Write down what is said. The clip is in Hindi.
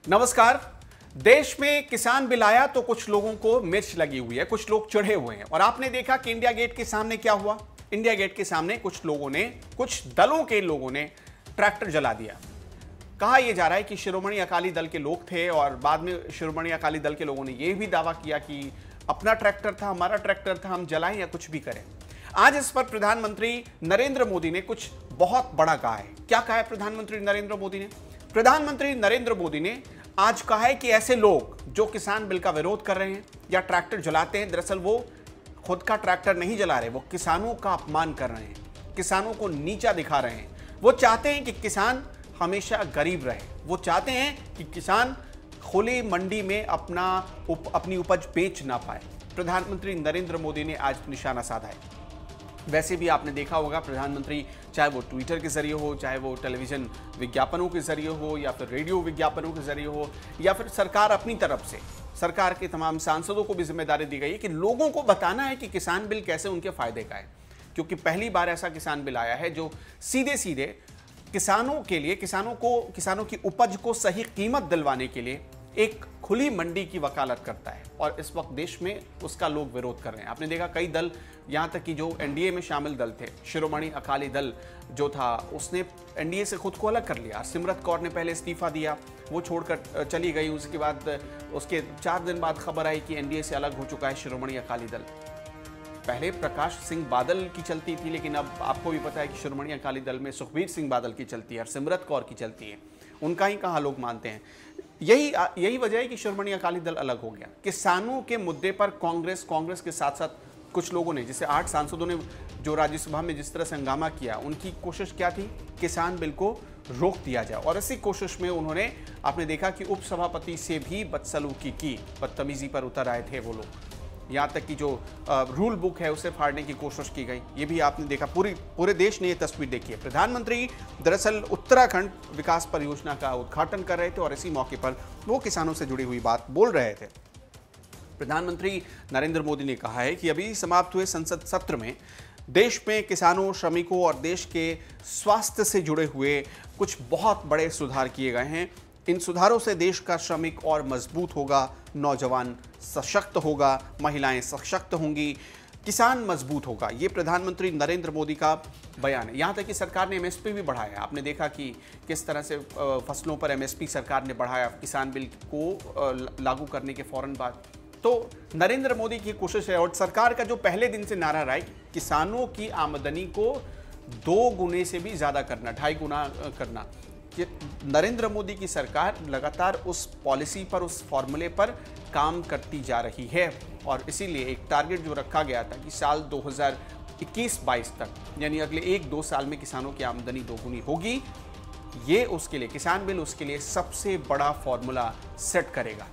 नमस्कार। देश में किसान बिल आया तो कुछ लोगों को मिर्च लगी हुई है, कुछ लोग चिढ़े हुए हैं। और आपने देखा कि इंडिया गेट के सामने क्या हुआ। इंडिया गेट के सामने कुछ लोगों ने, कुछ दलों के लोगों ने ट्रैक्टर जला दिया। कहा यह जा रहा है कि शिरोमणि अकाली दल के लोग थे और बाद में शिरोमणि अकाली दल के लोगों ने यह भी दावा किया कि अपना ट्रैक्टर था, हमारा ट्रैक्टर था, हम जलाएं या कुछ भी करें। आज इस पर प्रधानमंत्री नरेंद्र मोदी ने कुछ बहुत बड़ा कहा है। क्या कहा है प्रधानमंत्री नरेंद्र मोदी ने? प्रधानमंत्री नरेंद्र मोदी ने आज कहा है कि ऐसे लोग जो किसान बिल का विरोध कर रहे हैं या ट्रैक्टर जलाते हैं, दरअसल वो खुद का ट्रैक्टर नहीं जला रहे, वो किसानों का अपमान कर रहे हैं, किसानों को नीचा दिखा रहे हैं। वो चाहते हैं कि किसान हमेशा गरीब रहे, वो चाहते हैं कि किसान खुली मंडी में अपनी उपज बेच ना पाए। प्रधानमंत्री नरेंद्र मोदी ने आज निशाना साधा है। वैसे भी आपने देखा होगा प्रधानमंत्री, चाहे वो ट्विटर के जरिए हो, चाहे वो टेलीविजन विज्ञापनों के जरिए हो, या फिर रेडियो विज्ञापनों के जरिए हो, या फिर सरकार अपनी तरफ से, सरकार के तमाम सांसदों को भी जिम्मेदारी दी गई है कि लोगों को बताना है कि किसान बिल कैसे उनके फायदे का है। क्योंकि पहली बार ऐसा किसान बिल आया है जो सीधे सीधे किसानों के लिए, किसानों की उपज को सही कीमत दिलवाने के लिए एक खुली मंडी की वकालत करता है। और इस वक्त देश में उसका लोग विरोध कर रहे हैं। आपने देखा कई दल, यहां तक कि जो एनडीए में शामिल दल थे, शिरोमणि अकाली दल जो था, उसने एनडीए से खुद को अलग कर लिया। सिमरत कौर ने पहले इस्तीफा दिया, वो छोड़कर चली गई। उसके बाद उसके 4 दिन बाद खबर आई कि एनडीए से अलग हो चुका है शिरोमणि अकाली दल। पहले प्रकाश सिंह बादल की चलती थी, लेकिन अब आपको भी पता है कि शिरोमणि अकाली दल में सुखबीर सिंह बादल की चलती है और सिमरत कौर की चलती है। उनका ही कहाँ लोग मानते हैं। यही वजह है कि शिरोमणि अकाली दल अलग हो गया। किसानों के मुद्दे पर कांग्रेस के साथ साथ कुछ लोगों ने, जैसे 8 सांसदों ने जो राज्यसभा में जिस तरह से हंगामा किया, उनकी कोशिश क्या थी? किसान बिल को रोक दिया जाए। और इसी कोशिश में उन्होंने, आपने देखा कि उपसभापति से भी बदसलूकी की, बदतमीजी पर उतर आए थे वो लोग। यहाँ तक कि जो रूल बुक है उसे फाड़ने की कोशिश की गई। ये भी आपने देखा, पूरे देश ने ये तस्वीर देखी है। प्रधानमंत्री दरअसल उत्तराखंड विकास परियोजना का उद्घाटन कर रहे थे और इसी मौके पर वो किसानों से जुड़ी हुई बात बोल रहे थे। प्रधानमंत्री नरेंद्र मोदी ने कहा है कि अभी समाप्त हुए संसद सत्र में देश में किसानों, श्रमिकों और देश के स्वास्थ्य से जुड़े हुए कुछ बहुत बड़े सुधार किए गए हैं। इन सुधारों से देश का श्रमिक और मजबूत होगा, नौजवान सशक्त होगा, महिलाएं सशक्त होंगी, किसान मजबूत होगा। ये प्रधानमंत्री नरेंद्र मोदी का बयान है। यहाँ तक कि सरकार ने एमएसपी भी बढ़ाया। आपने देखा कि किस तरह से फसलों पर एमएसपी सरकार ने बढ़ाया किसान बिल को लागू करने के फौरन बाद। तो नरेंद्र मोदी की कोशिश है और सरकार का जो पहले दिन से नारा रहा है, किसानों की आमदनी को 2 गुने से भी ज़्यादा करना, 2.5 गुना करना। कि नरेंद्र मोदी की सरकार लगातार उस पॉलिसी पर, उस फॉर्मूले पर काम करती जा रही है। और इसीलिए एक टारगेट जो रखा गया था कि साल 2021-22 तक, यानी अगले 1-2 साल में किसानों की आमदनी 2 गुनी होगी, ये उसके लिए, किसान बिल उसके लिए सबसे बड़ा फॉर्मूला सेट करेगा।